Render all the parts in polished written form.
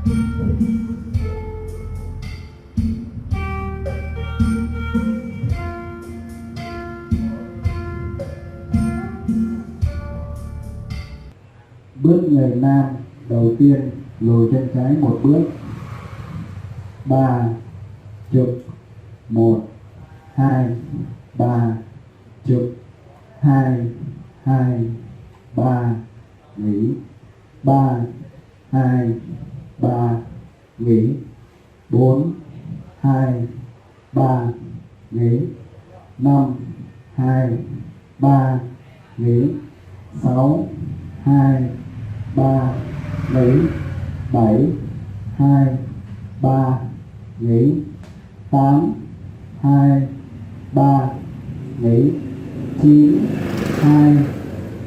Bước người nam đầu tiên lùi chân trái một bước. 3 chục 1 2 3 chục 2 2 3 nghỉ 3 2 3 nghỉ 4 2 3 nghỉ 5 2 3 nghỉ 6 2 3 nghỉ 7 2 3 nghỉ 8 2 3 nghỉ 9 2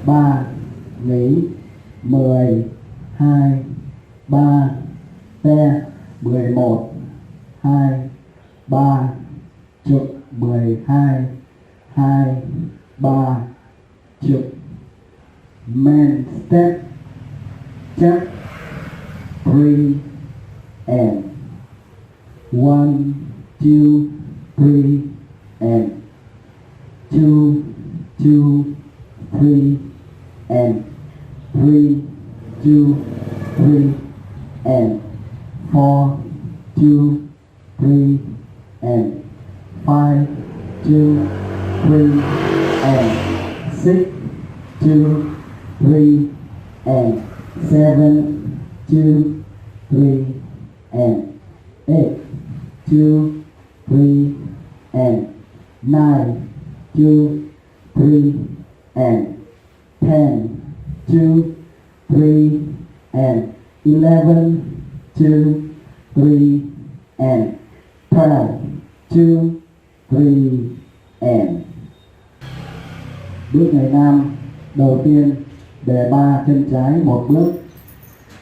3 nghỉ 10 2 3 te 11 2 3 chục 12 2 3 chục man step check 3 and 1 2 3 and 2 2 3 and 3 2 3 and 4 2 3 and 5 2 3 and 6 2 3 and 7 2 3 and 8 2 3 and 9 2 3 and 10 2 3 and 11 2 3 and 12 2 3 and. Bước người nam đầu tiên để 3 chân trái một bước.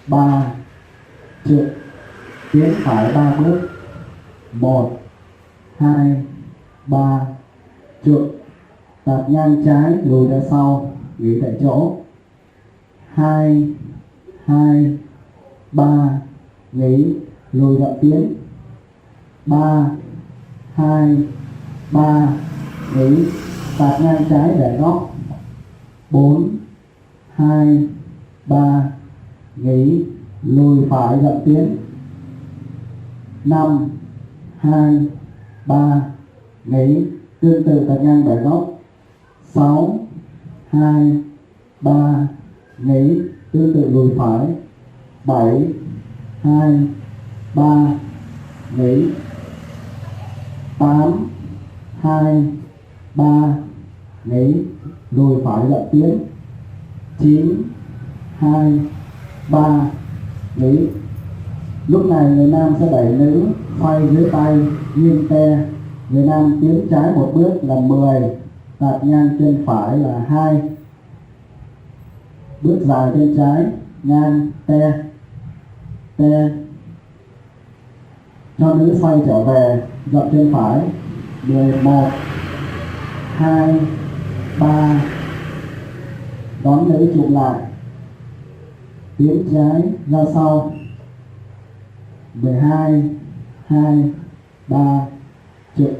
3 chục tiến phải 3 bước. 1 2 3 chục tạt ngang trái lùi ra sau nghỉ tại chỗ. 2 2 3 nghỉ lùi dậm tiến. 3 2 3 nghỉ tạt ngang trái để góc. 4 2 3 nghỉ lùi phải dậm tiến. 5 2 3 nghỉ tương tự tạt ngang bẻ góc. 6 2 3 nghỉ tương tự lùi phải. 7 2 3 nghỉ. 8 2 3 nghỉ lùi phải dậm tiến. 9 2 3 nghỉ. Lúc này người nam sẽ đẩy nữ xoay dưới tay nghiêng te. Người nam tiến trái một bước là 10, tạt ngang chân phải là 2, bước dài chân trái ngang te te, cho nữ xoay trở về dậm chân phải. 11 2 3 đón nữ chụp lại tiến trái ra sau. 12 2 3 chụp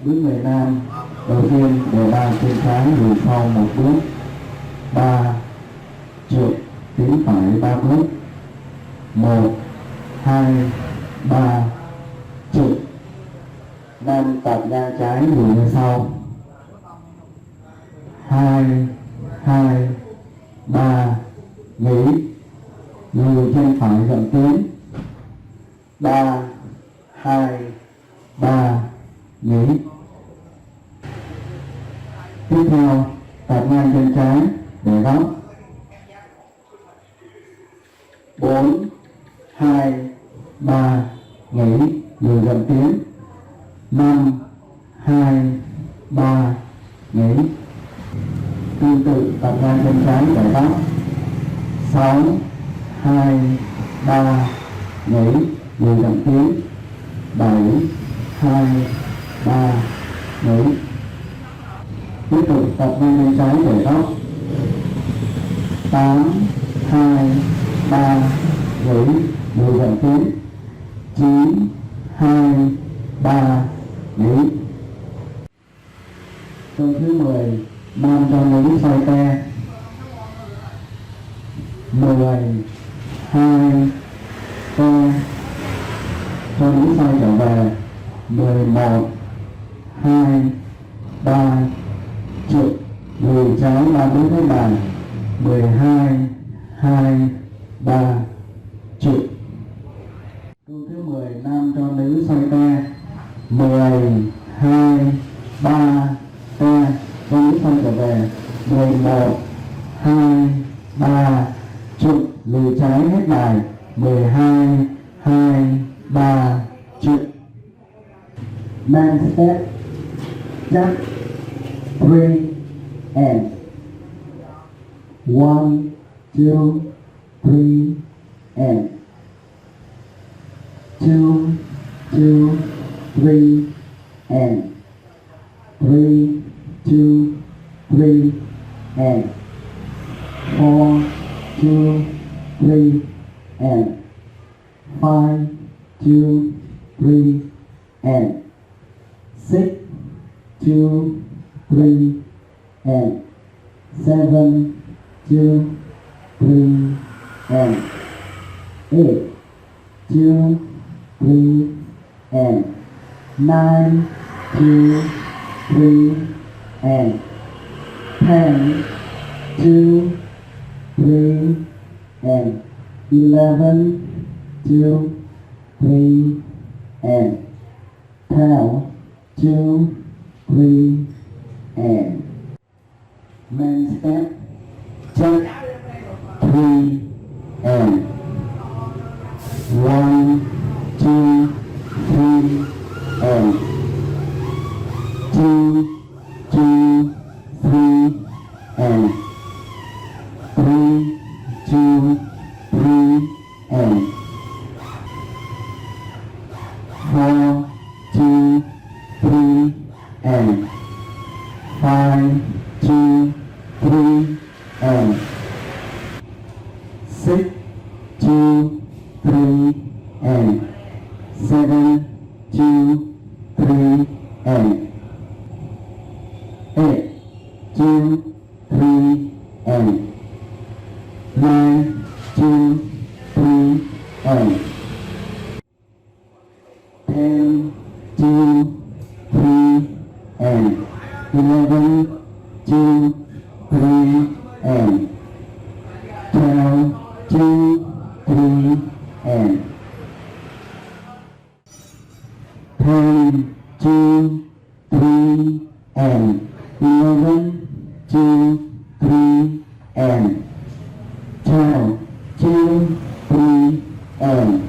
Bước người nam đầu tiên để ba chân trái lùi sau một bước, 3 trượt tiến phải 3 bước, 1 2 3 trượt. Nam tập ngang trái lùi ra sau, 2 2 3 nghỉ, lùi chân phải dậm tiến, 3 2 3 nghỉ. Tiếp theo tập ngang chân trái để góc, 4 2 3 nghỉ, lùi dậm tiến, 5 2 3 nghỉ. Tương tự tập ngang chân trái để góc, 6 2 3 nghỉ, lùi dậm tiến, 7 2 3 nghỉ. Tiếp tục tập ngang chân trái để góc, 8 2 3 nghỉ, lùi dậm tiến, 9 2 3 nghỉ. Câu thứ 10, nam cho nữ xoay te, 10 2 te, cho nữ xoay trở về, 11 2 3 trượt, lùi trái 3 bước với bàn, 12 2 3 trượt. Câu thứ 10, nam cho nữ xoay te, 10 2 3 te, cho nữ xoay trở về, 11 2 3 trượt, lùi trái hết bài, 12 2 3 trượt. Man step, jump, 3 and 1 2 3 and 2 2 3 and 3 2 3 and 4 2 3 and 5 2 3 and 6 2 3 and 7 2 3 and 8 2 3 and 9 2 3 and 10 2 3 and 11 2 3 and 12 2 3 and man step, jump, 3 and 1 2 3 and 2 2 3 and 3 2 3 and 4 2 3 and 5 2 3 and 6 2 3 and 7 2 3 and 8 2 3 and 9 2 3 and 10 2 3 and 11 2 3 and 12 2 3 and 10 2 3 and 11 2 3 and 12 2 3 and